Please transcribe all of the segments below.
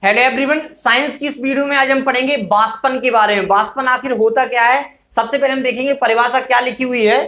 Hello everyone, science की इस video में आज हम पढ़ेंगे वाष्पन के बारे में। वाष्पन आखिर होता क्या है, सबसे पहले हम देखेंगे परिभाषा क्या लिखी हुई है।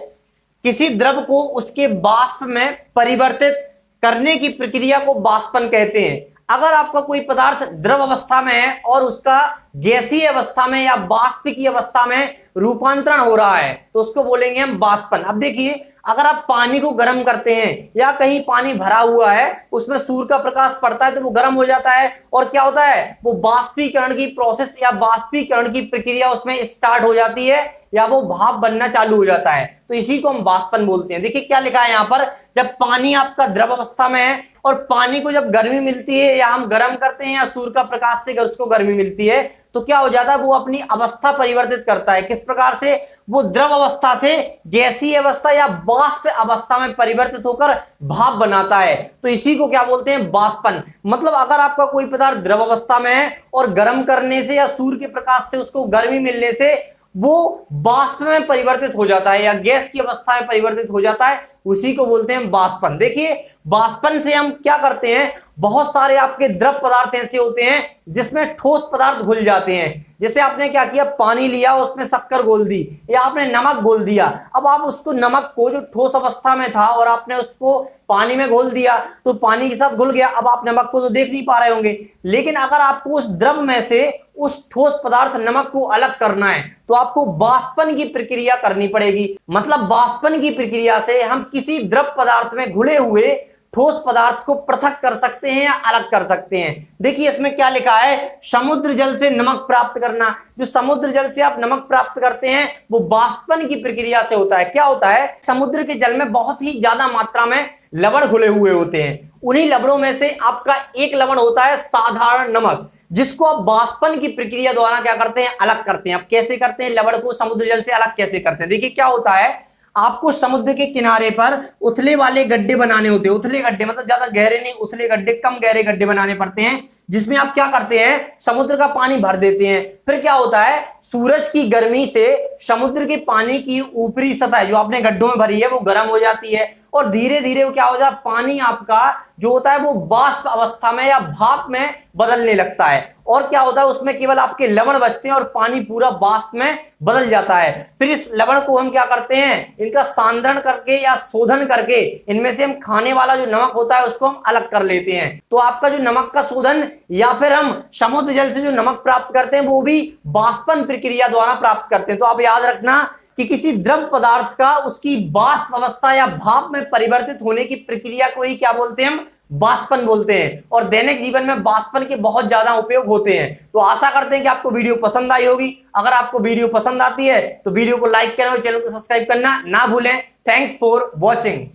किसी द्रव को उसके वाष्प में परिवर्तित करने की प्रक्रिया को वाष्पन कहते हैं। अगर आपका कोई पदार्थ द्रव अवस्था में है और उसका गैसीय अवस्था में या वाष्पिक अवस्था में रूपांतरण हो रहा है तो उसको बोलेंगे हम वाष्पन। अब देखिए, अगर आप पानी को गर्म करते हैं या कहीं पानी भरा हुआ है उसमें सूर्य का प्रकाश पड़ता है तो वो गर्म हो जाता है और क्या होता है, वो वाष्पीकरण की प्रोसेस या वाष्पीकरण की प्रक्रिया उसमें स्टार्ट हो जाती है या वो भाप बनना चालू हो जाता है। तो इसी को हम वाष्पन बोलते हैं। देखिए क्या लिखा है यहाँ पर, जब पानी आपका द्रव अवस्था में है और पानी को जब गर्मी मिलती है या हम गर्म करते हैं या सूर्य का प्रकाश से उसको गर्मी मिलती है तो क्या हो जाता है, वो अपनी अवस्था परिवर्तित करता है। किस प्रकार से, वो द्रव अवस्था से गैसीय अवस्था या वाष्प अवस्था में परिवर्तित होकर भाप बनाता है। तो इसी को क्या बोलते हैं, वाष्पन। मतलब अगर आपका कोई पदार्थ द्रव अवस्था में है और गर्म करने से या सूर्य के प्रकाश से उसको गर्मी मिलने से वो वाष्प में परिवर्तित हो जाता है या गैस की अवस्था में परिवर्तित हो जाता है, उसी को बोलते हैं वाष्पन। देखिए वाष्पन से हम क्या करते हैं, बहुत सारे आपके द्रव पदार्थ ऐसे होते हैं जिसमें ठोस पदार्थ घुल जाते हैं। जैसे आपने क्या किया, पानी लिया उसमें शक्कर घोल दी या आपने नमक घोल दिया। अब आप उसको नमक को जो ठोस अवस्था में था और आपने उसको पानी में घोल दिया तो पानी के साथ घुल गया। अब आप नमक को तो देख नहीं पा रहे होंगे, लेकिन अगर आपको उस द्रव में से उस ठोस पदार्थ नमक को अलग करना है तो आपको वाष्पन की प्रक्रिया करनी पड़ेगी। मतलब वाष्पन की प्रक्रिया से हम किसी द्रव पदार्थ में घुले हुए ठोस पदार्थ को पृथक कर सकते हैं या अलग कर सकते हैं। देखिए इसमें क्या लिखा है, समुद्र जल से नमक प्राप्त करना। जो समुद्र जल से आप नमक प्राप्त करते हैं वो वाष्पन की प्रक्रिया से होता है। क्या होता है, समुद्र के जल में बहुत ही ज्यादा मात्रा में लवण घुले हुए होते हैं। उन्हीं लवणों में से आपका एक लवण होता है साधारण नमक, जिसको आप वाष्पन की प्रक्रिया द्वारा क्या करते हैं, अलग करते हैं। आप कैसे करते हैं, लवण को समुद्र जल से अलग कैसे करते हैं। देखिए क्या होता है, आपको समुद्र के किनारे पर उथले वाले गड्ढे बनाने होते हैं। उथले गड्ढे मतलब ज्यादा गहरे नहीं, उथले गड्ढे, कम गहरे गड्ढे बनाने पड़ते हैं, जिसमें आप क्या करते हैं, समुद्र का पानी भर देते हैं। फिर क्या होता है, सूरज की गर्मी से समुद्र के पानी की ऊपरी सतह जो आपने गड्ढों में भरी है वो गर्म हो जाती है और धीरे धीरे वो क्या हो जाता है, पानी आपका जो होता है वो वाष्प अवस्था में या भाप में बदलने लगता है। और क्या होता है, उसमें केवल आपके लवण बचते हैं और पानी पूरा वाष्प में बदल जाता है। फिर इस लवण को हम क्या करते हैं, इनका सांद्रण करके या शोधन करके इनमें से हम खाने वाला जो नमक होता है उसको हम अलग कर लेते हैं। तो आपका जो नमक का शोधन या फिर हम समुद्र जल से जो नमक प्राप्त करते हैं वो भी वाष्पन प्रक्रिया द्वारा प्राप्त करते हैं। तो आप याद रखना कि किसी द्रव पदार्थ का उसकी वाष्प अवस्था या भाप में परिवर्तित होने की प्रक्रिया को ही क्या बोलते हैं, हम वाष्पन बोलते हैं। और दैनिक जीवन में वाष्पन के बहुत ज्यादा उपयोग होते हैं। तो आशा करते हैं कि आपको वीडियो पसंद आई होगी। अगर आपको वीडियो पसंद आती है तो वीडियो को लाइक करना और चैनल को सब्सक्राइब करना ना भूलें। Thanks for watching.